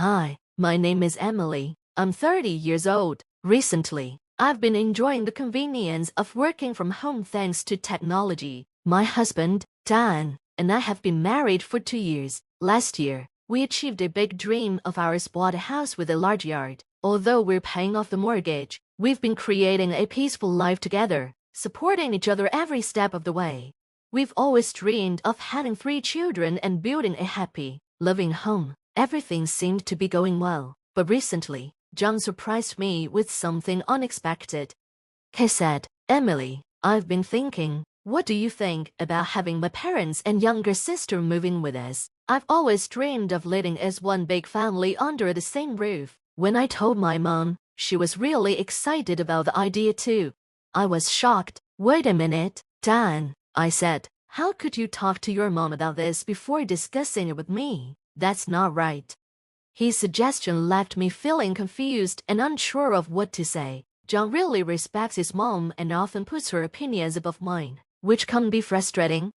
Hi, my name is Emily. I'm 30 years old. Recently, I've been enjoying the convenience of working from home thanks to technology. My husband, Dan, and I have been married for 2 years. Last year, we achieved a big dream of ours, bought a house with a large yard. Although we're paying off the mortgage, we've been creating a peaceful life together, supporting each other every step of the way. We've always dreamed of having 3 children and building a happy, loving home. Everything seemed to be going well, but recently, John surprised me with something unexpected. He said, "Emily, I've been thinking, what do you think about having my parents and younger sister moving with us? I've always dreamed of living as one big family under the same roof." When I told my mom, she was really excited about the idea too. I was shocked. "Wait a minute, Dan," I said. "How could you talk to your mom about this before discussing it with me? That's not right." His suggestion left me feeling confused and unsure of what to say. John really respects his mom and often puts her opinions above mine, which can be frustrating.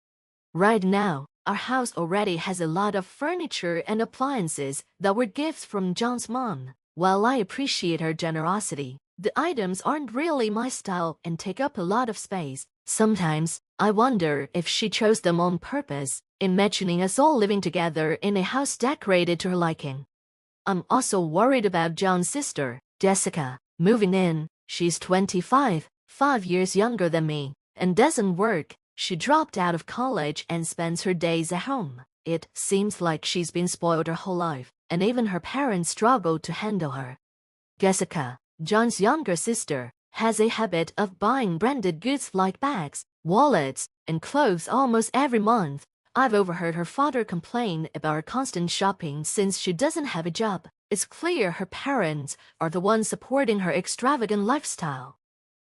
Right now, our house already has a lot of furniture and appliances that were gifts from John's mom. While I appreciate her generosity, the items aren't really my style and take up a lot of space. Sometimes, I wonder if she chose them on purpose, imagining us all living together in a house decorated to her liking. I'm also worried about John's sister, Jessica, moving in. She's 25, 5 years younger than me, and doesn't work. She dropped out of college and spends her days at home. It seems like she's been spoiled her whole life, and even her parents struggle to handle her. Jessica, John's younger sister, has a habit of buying branded goods like bags, wallets, and clothes almost every month. I've overheard her father complain about her constant shopping since she doesn't have a job. It's clear her parents are the ones supporting her extravagant lifestyle.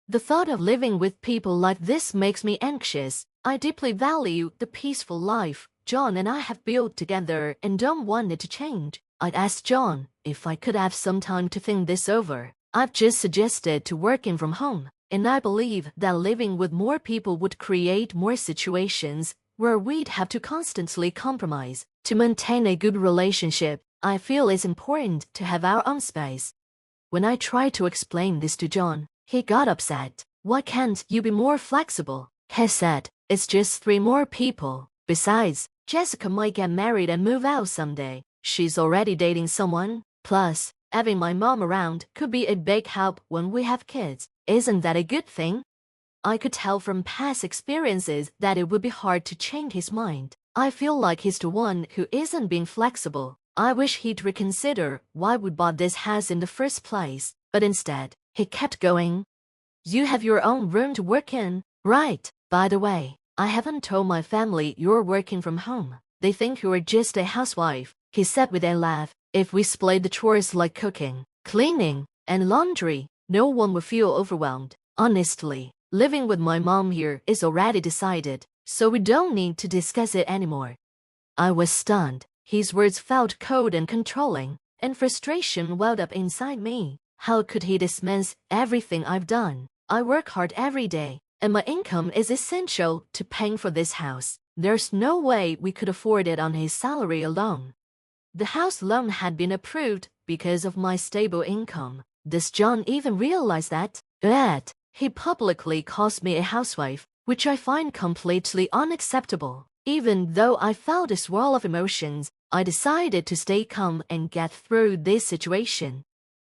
The thought of living with people like this makes me anxious. I deeply value the peaceful life John and I have built together and don't want it to change. I'd asked John if I could have some time to think this over. I've just suggested to working from home, and I believe that living with more people would create more situations where we'd have to constantly compromise. To maintain a good relationship, I feel it's important to have our own space. When I tried to explain this to John, he got upset. "Why can't you be more flexible?" he said. "It's just 3 more people. Besides, Jessica might get married and move out someday. She's already dating someone. Plus, having my mom around could be a big help when we have kids. Isn't that a good thing?" I could tell from past experiences that it would be hard to change his mind. I feel like he's the one who isn't being flexible. I wish he'd reconsider why we bought this house in the first place, but instead, he kept going. "You have your own room to work in, right? By the way, I haven't told my family you're working from home. They think you're just a housewife," he said with a laugh. "If we split the chores like cooking, cleaning, and laundry, no one would feel overwhelmed. Honestly, living with my mom here is already decided, so we don't need to discuss it anymore." I was stunned. His words felt cold and controlling, and frustration welled up inside me. How could he dismiss everything I've done? I work hard every day, and my income is essential to paying for this house. There's no way we could afford it on his salary alone. The house loan had been approved because of my stable income. Does John even realize that? Yet, he publicly calls me a housewife, which I find completely unacceptable. Even though I felt a swirl of emotions, I decided to stay calm and get through this situation.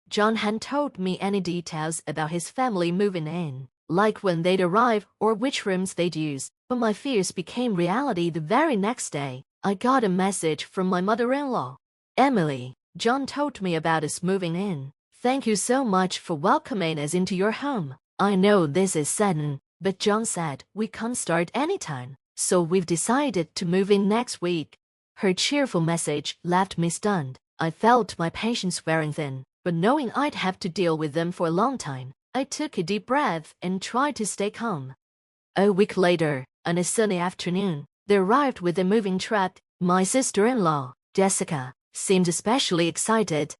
John hadn't told me any details about his family moving in, like when they'd arrive or which rooms they'd use, but my fears became reality the very next day. I got a message from my mother-in-law. "Emily, John told me about us moving in. Thank you so much for welcoming us into your home. I know this is sudden, but John said we can start anytime, so we've decided to move in next week." Her cheerful message left me stunned. I felt my patience wearing thin, but knowing I'd have to deal with them for a long time, I took a deep breath and tried to stay calm. A week later, on a sunny afternoon, they arrived with a moving truck. My sister-in-law, Jessica, seemed especially excited.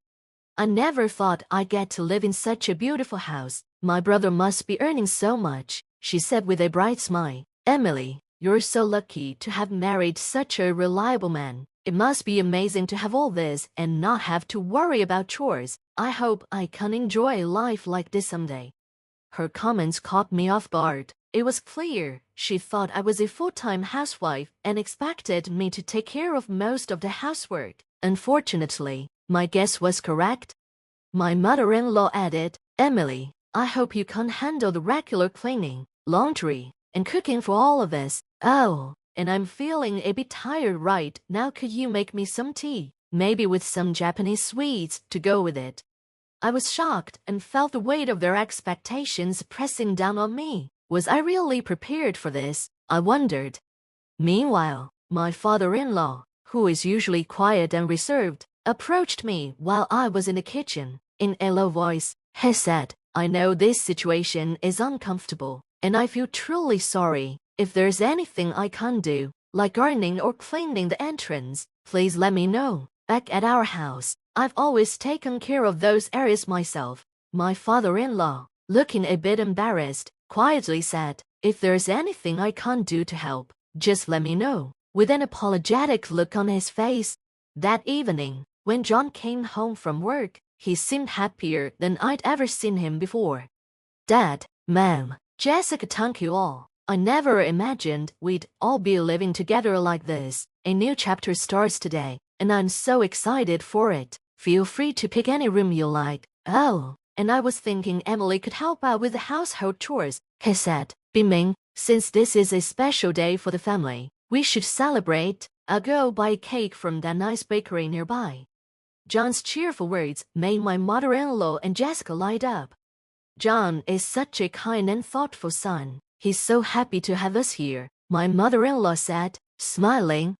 "I never thought I'd get to live in such a beautiful house. My brother must be earning so much," she said with a bright smile. "Emily, you're so lucky to have married such a reliable man. It must be amazing to have all this and not have to worry about chores. I hope I can enjoy life like this someday. Her comments caught me off guard. It was clear she thought I was a full-time housewife and expected me to take care of most of the housework. Unfortunately, my guess was correct. My mother-in-law added, "Emily, I hope you can handle the regular cleaning, laundry, and cooking for all of us. Oh, and I'm feeling a bit tired right now. Could you make me some tea, maybe with some Japanese sweets to go with it?" I was shocked and felt the weight of their expectations pressing down on me. Was I really prepared for this? I wondered. Meanwhile, my father-in-law, who is usually quiet and reserved, approached me while I was in the kitchen. In a low voice, he said, "I know this situation is uncomfortable, and I feel truly sorry. If there's anything I can do, like gardening or cleaning the entrance, please let me know. Back at our house, I've always taken care of those areas myself." My father-in-law, looking a bit embarrassed, quietly said, "If there's anything I can do to help, just let me know," with an apologetic look on his face. That evening, when John came home from work, he seemed happier than I'd ever seen him before. "Dad, Mom, Jessica, thank you all. I never imagined we'd all be living together like this. A new chapter starts today, and I'm so excited for it. Feel free to pick any room you like." "Oh, and I was thinking Emily could help out with the household chores," he said, beaming. "Since this is a special day for the family, we should celebrate. I'll go buy a cake from that nice bakery nearby." John's cheerful words made my mother-in-law and Jessica light up. "John is such a kind and thoughtful son. He's so happy to have us here," my mother-in-law said, smiling.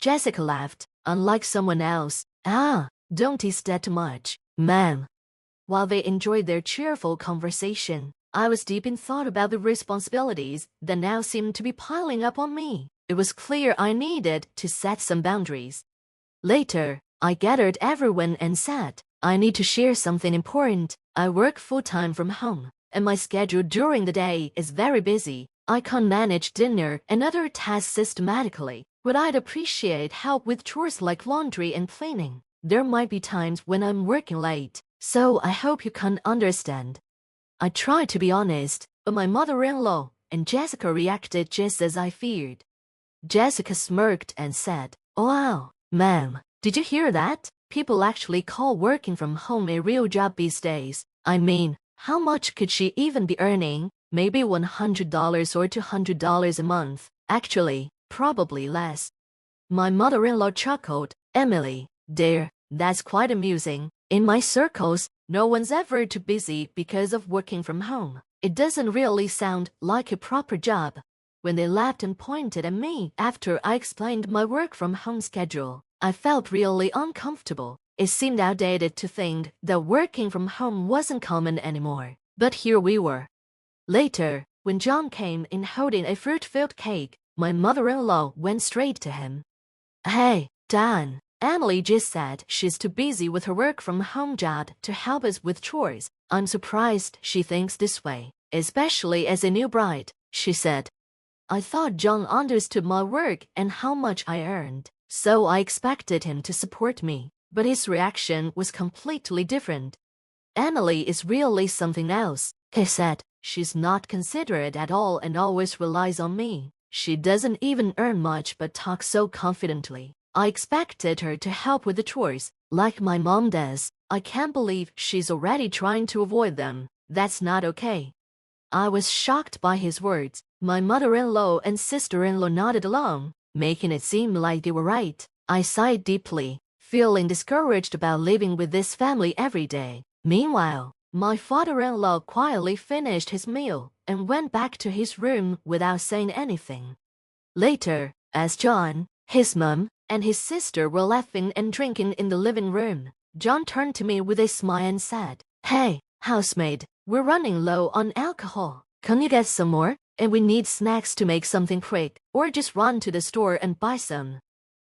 Jessica laughed, unlike someone else. "Ah, don't tease that too much, ma'am." While they enjoyed their cheerful conversation, I was deep in thought about the responsibilities that now seemed to be piling up on me. It was clear I needed to set some boundaries. Later, I gathered everyone and said, "I need to share something important. I work full-time from home, and my schedule during the day is very busy. I can't manage dinner and other tasks systematically, but I'd appreciate help with chores like laundry and cleaning. There might be times when I'm working late, so I hope you can understand." I tried to be honest, but my mother-in-law and Jessica reacted just as I feared. Jessica smirked and said, "Oh wow, ma'am, did you hear that? People actually call working from home a real job these days. I mean, how much could she even be earning? Maybe $100 or $200 a month. Actually, probably less." My mother-in-law chuckled. "Emily, dear, that's quite amusing. In my circles, no one's ever too busy because of working from home. It doesn't really sound like a proper job." When they laughed and pointed at me after I explained my work from home schedule, I felt really uncomfortable. It seemed outdated to think that working from home wasn't common anymore. But here we were. Later, when John came in holding a fruit-filled cake, my mother-in-law went straight to him. "Hey, Dan, Emily just said she's too busy with her work-from-home job to help us with chores. I'm surprised she thinks this way, especially as a new bride," she said. I thought John understood my work and how much I earned, so I expected him to support me, but his reaction was completely different. "Emily is really something else," he said. "She's not considerate at all and always relies on me. She doesn't even earn much but talks so confidently. I expected her to help with the chores, like my mom does. I can't believe she's already trying to avoid them. That's not okay." I was shocked by his words. My mother-in-law and sister-in-law nodded along, making it seem like they were right. I sighed deeply, feeling discouraged about living with this family every day. Meanwhile, my father-in-law quietly finished his meal and went back to his room without saying anything. Later, as John, his mom, and his sister were laughing and drinking in the living room, John turned to me with a smile and said, "Hey, housemaid, we're running low on alcohol. Can you get some more? And we need snacks to make something quick, or just run to the store and buy some."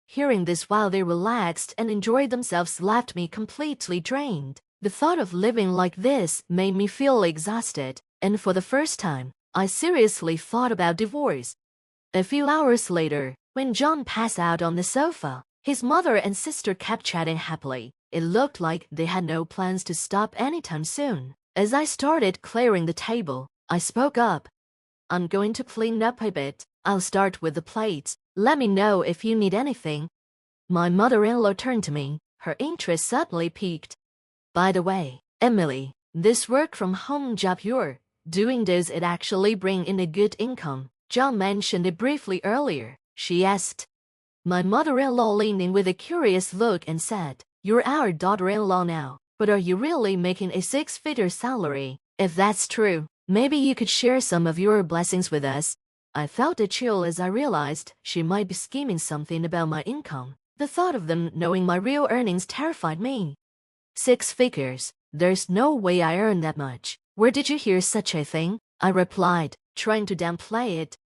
Hearing this while they relaxed and enjoyed themselves left me completely drained. The thought of living like this made me feel exhausted, and for the first time, I seriously thought about divorce. A few hours later, when John passed out on the sofa, His mother and sister kept chatting happily. It looked like they had no plans to stop anytime soon. As I started clearing the table, I spoke up. I'm going to clean up a bit. I'll start with the plates. Let me know if you need anything. My mother-in-law turned to me. Her interest suddenly piqued. By the way, Emily, this work-from-home job you're doing, does it actually bring in a good income? John mentioned it briefly earlier, she asked. My mother-in-law leaned in with a curious look and said, "You're our daughter-in-law now, but are you really making a six-figure salary? If that's true, maybe you could share some of your blessings with us." I felt a chill as I realized she might be scheming something about my income. The thought of them knowing my real earnings terrified me. 6 figures? There's no way I earn that much. Where did you hear such a thing? I replied, trying to downplay it.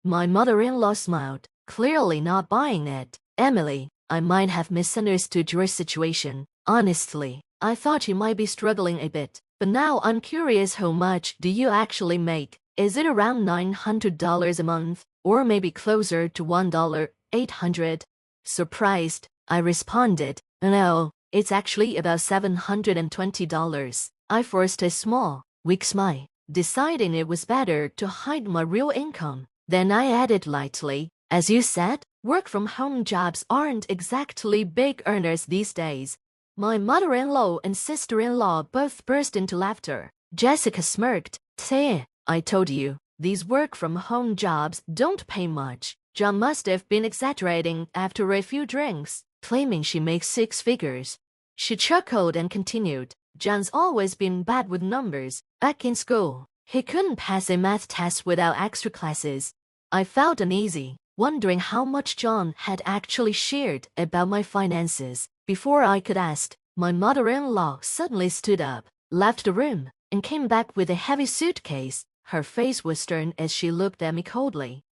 My mother-in-law smiled, clearly not buying it. "Emily, I might have misunderstood your situation. Honestly, I thought you might be struggling a bit. But now I'm curious, how much do you actually make? Is it around $900 a month? Or maybe closer to $1,800? Surprised, I responded, "No, it's actually about $720. I forced a small, weak smile, deciding it was better to hide my real income. Then I added lightly, "As you said, work-from-home jobs aren't exactly big earners these days." My mother-in-law and sister-in-law both burst into laughter. Jessica smirked. "See, I told you, these work-from-home jobs don't pay much." John must have been exaggerating after a few drinks, claiming she makes 6 figures. She chuckled and continued, "John's always been bad with numbers. Back in school, he couldn't pass a math test without extra classes." I felt uneasy, wondering how much John had actually shared about my finances. Before I could ask, my mother-in-law suddenly stood up, left the room, and came back with a heavy suitcase. Her face was stern as she looked at me coldly.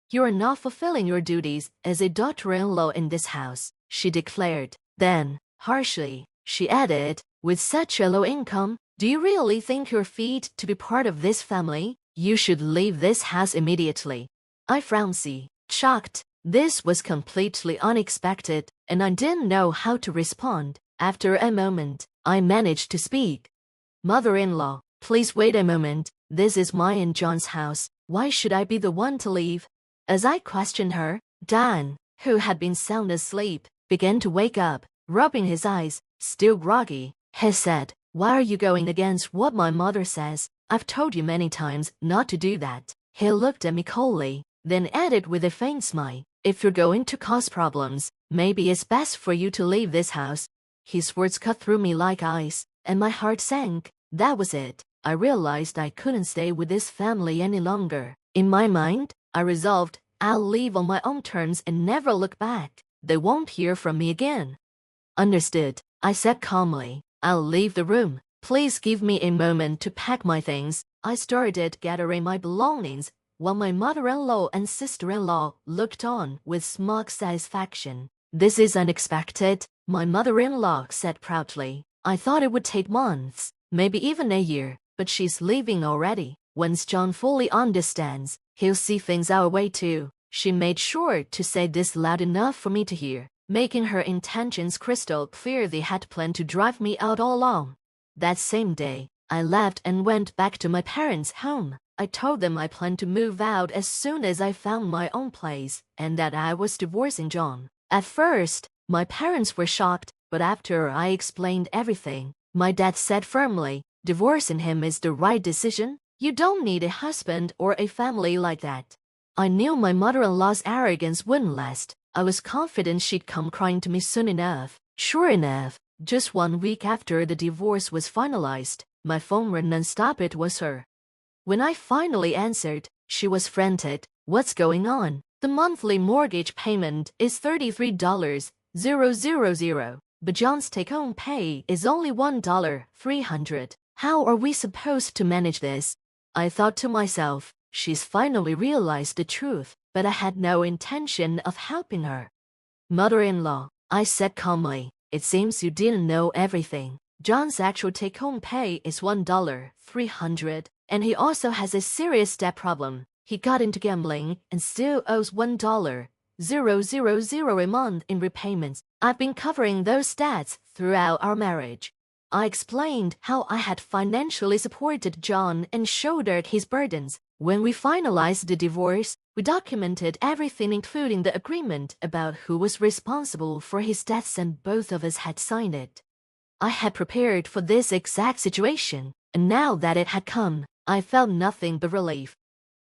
"You're not fulfilling your duties as a daughter-in-law in this house," she declared. Then, harshly, she added, "With such a low income, do you really think you're fit to be part of this family? You should leave this house immediately." I frowned, shocked. This was completely unexpected, and I didn't know how to respond. After a moment, I managed to speak. "Mother-in-law, please wait a moment. This is my and John's house. Why should I be the one to leave?" As I questioned her, Dan, who had been sound asleep, began to wake up, rubbing his eyes, still groggy. He said, "Why are you going against what my mother says? I've told you many times not to do that." He looked at me coldly, then added with a faint smile, "If you're going to cause problems, maybe it's best for you to leave this house." His words cut through me like ice, and my heart sank. That was it. I realized I couldn't stay with this family any longer. In my mind, I resolved, I'll leave on my own terms and never look back. They won't hear from me again. "Understood," I said calmly. "I'll leave the room. Please give me a moment to pack my things." I started gathering my belongings, while my mother-in-law and sister-in-law looked on with smug satisfaction. "This is unexpected," my mother-in-law said proudly. "I thought it would take months, maybe even a year, but she's leaving already. Once John fully understands, he'll see things our way too." She made sure to say this loud enough for me to hear, making her intentions crystal clear. They had planned to drive me out all along. That same day, I left and went back to my parents' home. I told them I planned to move out as soon as I found my own place, and that I was divorcing John. At first, my parents were shocked, but after I explained everything, my dad said firmly, "Divorcing him is the right decision. You don't need a husband or a family like that." I knew my mother-in-law's arrogance wouldn't last. I was confident she'd come crying to me soon enough. Sure enough, just 1 week after the divorce was finalized, my phone rang non-stop. It was her. When I finally answered, she was frantic. "What's going on? The monthly mortgage payment is $33,000, but John's take-home pay is only $1,300. How are we supposed to manage this?" I thought to myself, she's finally realized the truth, but I had no intention of helping her. "Mother-in-law," I said calmly, "it seems you didn't know everything. John's actual take-home pay is $1,300, and he also has a serious debt problem. He got into gambling and still owes $1 $1,000 a month in repayments. I've been covering those debts throughout our marriage. I explained how I had financially supported John and shouldered his burdens. When we finalized the divorce, we documented everything including the agreement about who was responsible for his deaths and both of us had signed it. I had prepared for this exact situation, and now that it had come, I felt nothing but relief.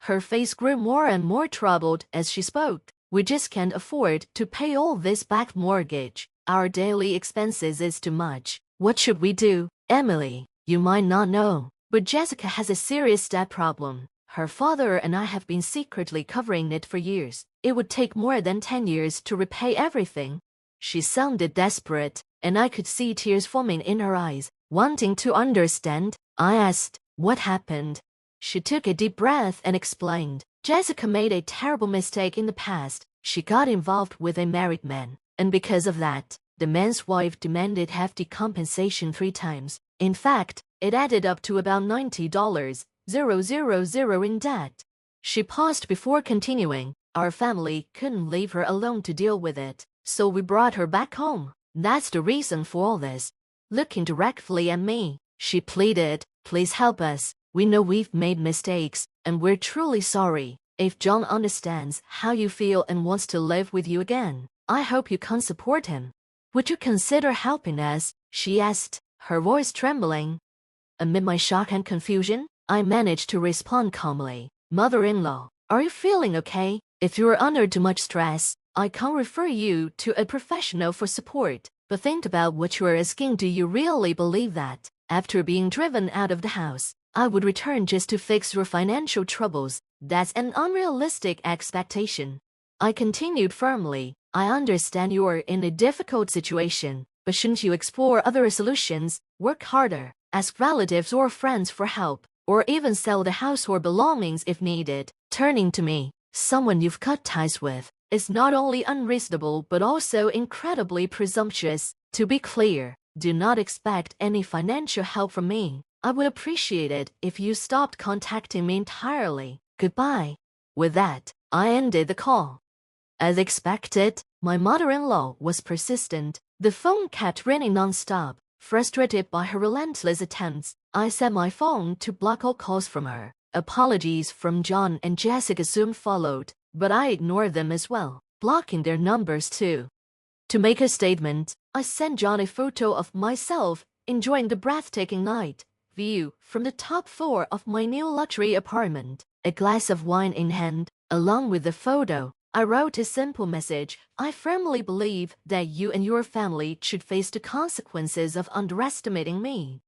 Her face grew more and more troubled as she spoke. We just can't afford to pay all this back mortgage. Our daily expenses is too much. What should we do? Emily, you might not know, but Jessica has a serious debt problem. Her father and I have been secretly covering it for years. It would take more than 10 years to repay everything. She sounded desperate, and I could see tears forming in her eyes. Wanting to understand, I asked, what happened? She took a deep breath and explained. Jessica made a terrible mistake in the past. She got involved with a married man, and because of that, the man's wife demanded hefty compensation 3 times. In fact, it added up to about $90,000 in debt. She paused before continuing. Our family couldn't leave her alone to deal with it, so we brought her back home. That's the reason for all this. Looking directly at me, she pleaded, please help us. We know we've made mistakes, and we're truly sorry. If John understands how you feel and wants to live with you again, I hope you can support him. Would you consider helping us? She asked, her voice trembling. Amid my shock and confusion, I managed to respond calmly. Mother-in-law, are you feeling okay? If you're under too much stress, I can refer you to a professional for support. But think about what you're asking. Do you really believe that, after being driven out of the house, I would return just to fix your financial troubles? That's an unrealistic expectation. I continued firmly. I understand you're in a difficult situation, but shouldn't you explore other solutions? Work harder, ask relatives or friends for help, or even sell the house or belongings if needed. Turning to me, someone you've cut ties with, is not only unreasonable but also incredibly presumptuous. To be clear, do not expect any financial help from me. I would appreciate it if you stopped contacting me entirely. Goodbye. With that, I ended the call. As expected, my mother-in-law was persistent. The phone kept ringing non-stop. Frustrated by her relentless attempts, I set my phone to block all calls from her. Apologies from John and Jessica soon followed, but I ignored them as well, blocking their numbers too. To make a statement, I sent John a photo of myself enjoying the breathtaking night view from the top floor of my new luxury apartment, a glass of wine in hand. Along with the photo, I wrote a simple message. I firmly believe that you and your family should face the consequences of underestimating me.